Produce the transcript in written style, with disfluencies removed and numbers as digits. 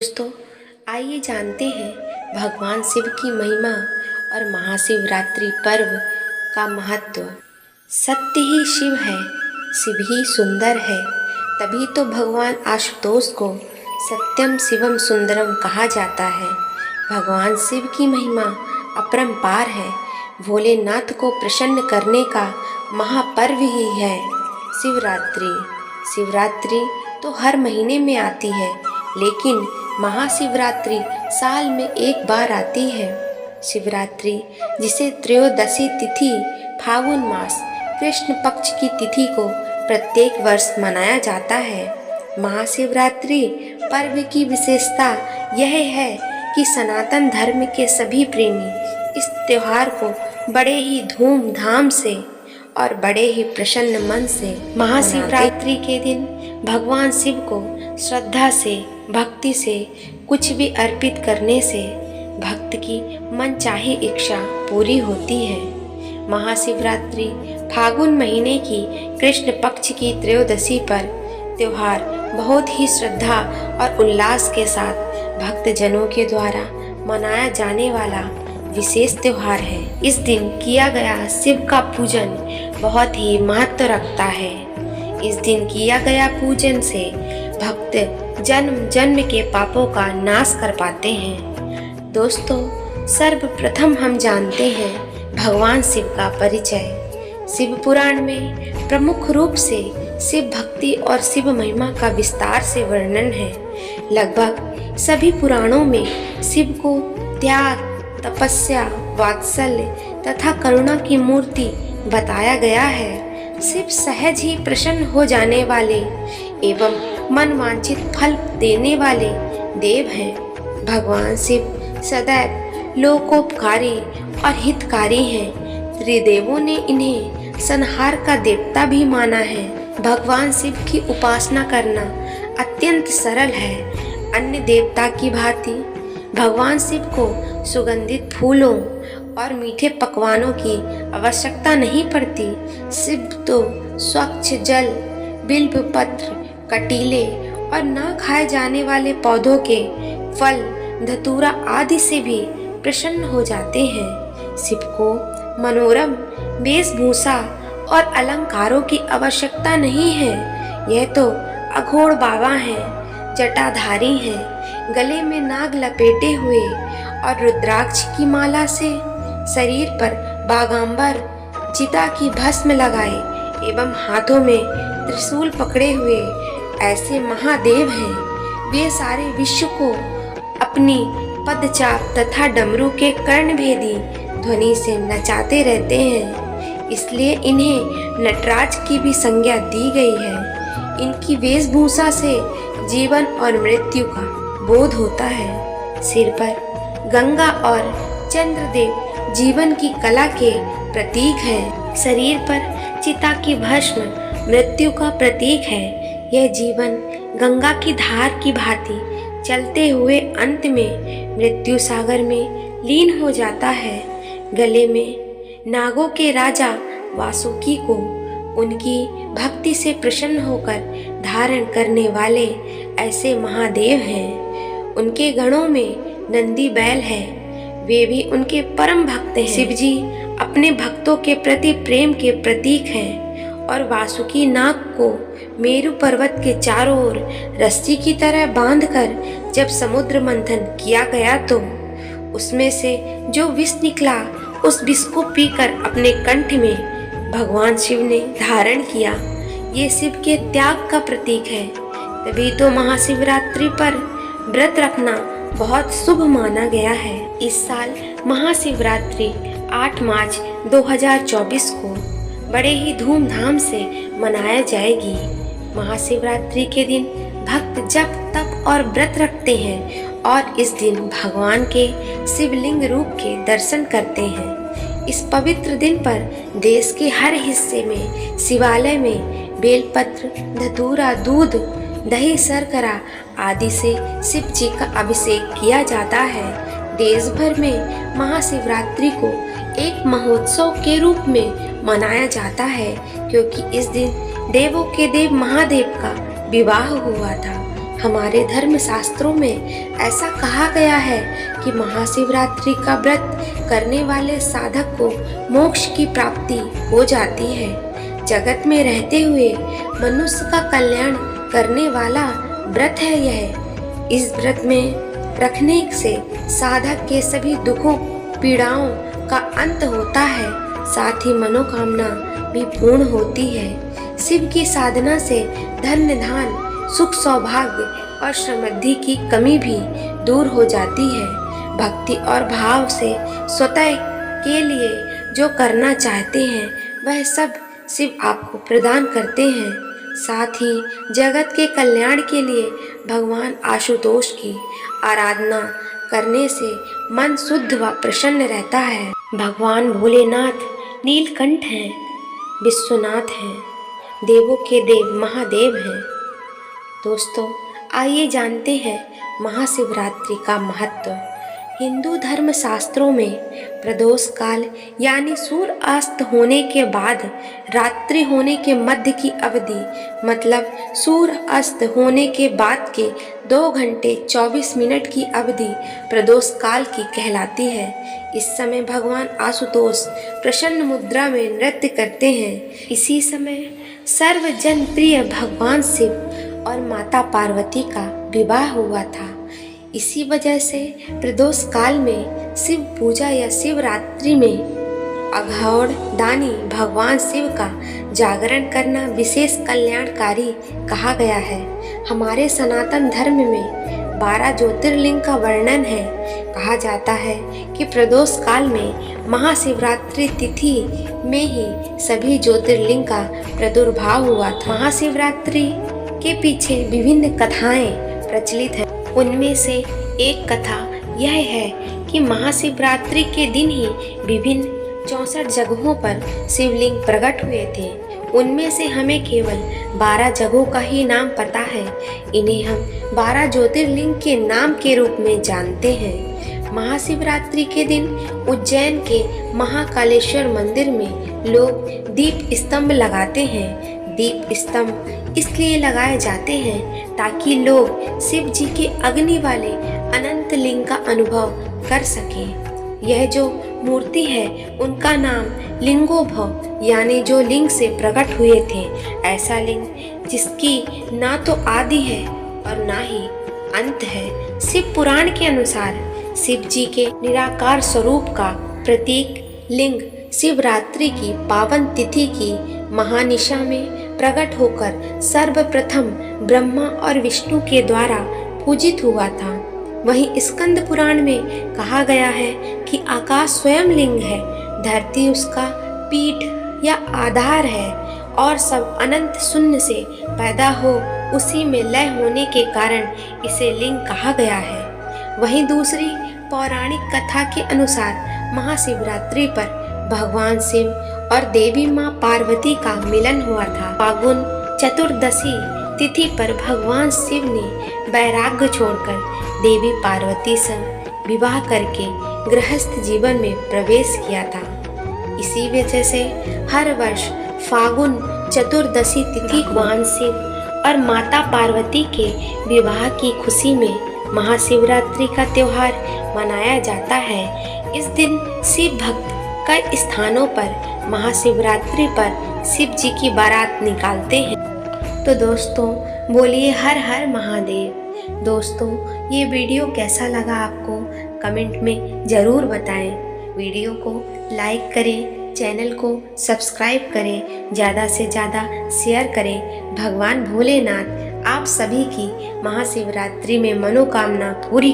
दोस्तों, आइए जानते हैं भगवान शिव की महिमा और महाशिवरात्रि पर्व का महत्व। सत्य ही शिव है, शिव ही सुंदर है, तभी तो भगवान आशुतोष को सत्यम शिवम सुंदरम कहा जाता है। भगवान शिव की महिमा अपरंपार है। भोलेनाथ को प्रसन्न करने का महापर्व ही है शिवरात्रि। शिवरात्रि तो हर महीने में आती है, लेकिन महाशिवरात्रि साल में एक बार आती है। शिवरात्रि, जिसे त्रयोदशी तिथि फागुन मास कृष्ण पक्ष की तिथि को प्रत्येक वर्ष मनाया जाता है। महाशिवरात्रि पर्व की विशेषता यह है कि सनातन धर्म के सभी प्रेमी इस त्योहार को बड़े ही धूमधाम से और बड़े ही प्रसन्न मन से महाशिवरात्रि के दिन भगवान शिव को श्रद्धा से, भक्ति से कुछ भी अर्पित करने से भक्त की मनचाही इच्छा पूरी होती है। महाशिवरात्रि फागुन महीने की कृष्ण पक्ष की त्रयोदशी पर त्योहार बहुत ही श्रद्धा और उल्लास के साथ भक्तजनों के द्वारा मनाया जाने वाला विशेष त्योहार है। इस दिन किया गया शिव का पूजन बहुत ही महत्व रखता है। इस दिन किया गया पूजन से भक्त जन्म जन्म के पापों का नाश कर पाते हैं। दोस्तों, सर्वप्रथम हम जानते हैं भगवान शिव का परिचय। शिव पुराण में प्रमुख रूप से शिव भक्ति और शिव महिमा का विस्तार से वर्णन है। लगभग सभी पुराणों में शिव को त्याग, तपस्या, वात्सल्य तथा करुणा की मूर्ति बताया गया है। शिव सहज ही प्रसन्न हो जाने वाले एवं मनवांछित फल देने वाले देव हैं। भगवान शिव सदैव लोकोपकारी और हितकारी हैं। त्रिदेवों ने इन्हें संहार का देवता भी माना है। भगवान शिव की उपासना करना अत्यंत सरल है। अन्य देवता की भांति भगवान शिव को सुगंधित फूलों और मीठे पकवानों की आवश्यकता नहीं पड़ती। शिव तो स्वच्छ जल, बिल्व पत्र, कटीले और न खाए जाने वाले पौधों के फल, धतूरा आदि से भी प्रसन्न हो जाते हैं। शिव को मनोरम वेशभूषा और अलंकारों की आवश्यकता नहीं है। यह तो अघोर बाबा हैं, जटाधारी हैं, गले में नाग लपेटे हुए और रुद्राक्ष की माला से शरीर पर बागांबर चिता की भस्म लगाए एवं हाथों में त्रिशूल पकड़े हुए ऐसे महादेव हैं। वे सारे विश्व को अपनी पदचाप तथा डमरू के कर्णभेदी ध्वनि से नचाते रहते हैं। इसलिए इन्हें नटराज की भी संज्ञा दी गई है। इनकी वेशभूषा से जीवन और मृत्यु का बोध होता है। सिर पर गंगा और चंद्रदेव जीवन की कला के प्रतीक हैं। शरीर पर चिता की भस्म मृत्यु का प्रतीक है। यह जीवन गंगा की धार की भांति चलते हुए अंत में मृत्यु सागर में लीन हो जाता है। गले में नागों के राजा वासुकी को उनकी भक्ति से प्रसन्न होकर धारण करने वाले ऐसे महादेव हैं। उनके गणों में नंदी बैल है, वे भी उनके परम भक्त हैं। शिव जी अपने भक्तों के प्रति प्रेम के प्रतीक हैं और वासुकी नाग को मेरु पर्वत के चारों ओर रस्सी की तरह बांधकर जब समुद्र मंथन किया गया तो उसमें से जो विष निकला, उस विष को पीकर अपने कंठ में भगवान शिव ने धारण किया। ये शिव के त्याग का प्रतीक है। तभी तो महाशिवरात्रि पर व्रत रखना बहुत शुभ माना गया है। इस साल महाशिवरात्रि 8 मार्च 2024 को बड़े ही धूमधाम से मनाया जाएगी। महाशिवरात्रि के दिन भक्त जप, तप और व्रत रखते हैं और इस दिन भगवान के शिवलिंग रूप के दर्शन करते हैं। इस पवित्र दिन पर देश के हर हिस्से में शिवालय में बेलपत्र, धतूरा, दूध, दही, शर्करा आदि से शिव जी का अभिषेक किया जाता है। देश भर में महाशिवरात्रि को एक महोत्सव के रूप में मनाया जाता है, क्योंकि इस दिन देवों के देव महादेव का विवाह हुआ था। हमारे धर्म शास्त्रों में ऐसा कहा गया है कि महाशिवरात्रि का व्रत करने वाले साधक को मोक्ष की प्राप्ति हो जाती है। जगत में रहते हुए मनुष्य का कल्याण करने वाला व्रत है यह। इस व्रत में रखने से साधक के सभी दुखों पीड़ाओं का अंत होता है, साथ ही मनोकामना भी पूर्ण होती है। शिव की साधना से धन धान सुख सौभाग्य और समृद्धि की कमी भी दूर हो जाती है। भक्ति और भाव से स्वतः के लिए जो करना चाहते हैं वह सब शिव आपको प्रदान करते हैं। साथ ही जगत के कल्याण के लिए भगवान आशुतोष की आराधना करने से मन शुद्ध व प्रसन्न रहता है। भगवान भोलेनाथ नीलकंठ हैं, विश्वनाथ हैं, देवों के देव महादेव हैं। दोस्तों, आइए जानते हैं महाशिवरात्रि का महत्व। हिंदू धर्म शास्त्रों में प्रदोष काल यानी सूर्य अस्त होने के बाद रात्रि होने के मध्य की अवधि मतलब सूर्य अस्त होने के बाद के 2 घंटे 24 मिनट की अवधि प्रदोष काल की कहलाती है। इस समय भगवान आशुतोष प्रसन्न मुद्रा में नृत्य करते हैं। इसी समय सर्वजन प्रिय भगवान शिव और माता पार्वती का विवाह हुआ था। इसी वजह से प्रदोष काल में शिव पूजा या शिवरात्रि में अघोर दानी भगवान शिव का जागरण करना विशेष कल्याणकारी कहा गया है। हमारे सनातन धर्म में 12 ज्योतिर्लिंग का वर्णन है। कहा जाता है कि प्रदोष काल में महाशिवरात्रि तिथि में ही सभी ज्योतिर्लिंग का प्रादुर्भाव हुआ था। महाशिवरात्रि के पीछे विभिन्न कथाएं प्रचलित हैं। उनमें से एक कथा यह है कि महाशिवरात्रि के दिन ही विभिन्न 64 जगहों पर शिवलिंग प्रकट हुए थे। उनमें से हमें केवल 12 जगहों का ही नाम पता है। इन्हें हम 12 ज्योतिर्लिंग के नाम के रूप में जानते हैं। महाशिवरात्रि के दिन उज्जैन के महाकालेश्वर मंदिर में लोग दीप स्तंभ लगाते हैं। दीप स्तंभ इसलिए लगाए जाते हैं ताकि लोग शिव जी के अग्नि वाले अनंत लिंग का अनुभव कर सकें। यह जो मूर्ति है उनका नाम लिंगोद्भव यानी जो लिंग से प्रकट हुए थे। ऐसा लिंग जिसकी ना तो आदि है और ना ही अंत है। शिव पुराण के अनुसार शिव जी के निराकार स्वरूप का प्रतीक लिंग शिवरात्रि की पावन तिथि की महानिशा में प्रकट होकर सर्वप्रथम ब्रह्मा और विष्णु के द्वारा पूजित हुआ था। वहीं स्कंद पुराण में कहा गया है कि आकाश स्वयं लिंग है, धरती उसका पीठ या आधार है और सब अनंत शून्य से पैदा हो उसी में लय होने के कारण इसे लिंग कहा गया है। वहीं दूसरी पौराणिक कथा के अनुसार महाशिवरात्रि पर भगवान शिव और देवी माँ पार्वती का मिलन हुआ था। फागुन चतुर्दशी तिथि पर भगवान शिव ने वैराग्य छोड़कर देवी पार्वती संग विवाह करके गृहस्थ जीवन में प्रवेश किया था। इसी वजह से हर वर्ष फागुन चतुर्दशी तिथि भगवान शिव और माता पार्वती के विवाह की खुशी में महाशिवरात्रि का त्योहार मनाया जाता है। इस दिन शिव भक्त कई स्थानों पर महाशिवरात्रि पर शिव जी की बारात निकालते हैं। तो दोस्तों, बोलिए हर हर महादेव। दोस्तों, ये वीडियो कैसा लगा आपको कमेंट में ज़रूर बताएं। वीडियो को लाइक करें, चैनल को सब्सक्राइब करें, ज़्यादा से ज़्यादा शेयर करें। भगवान भोलेनाथ आप सभी की महाशिवरात्रि में मनोकामना पूरी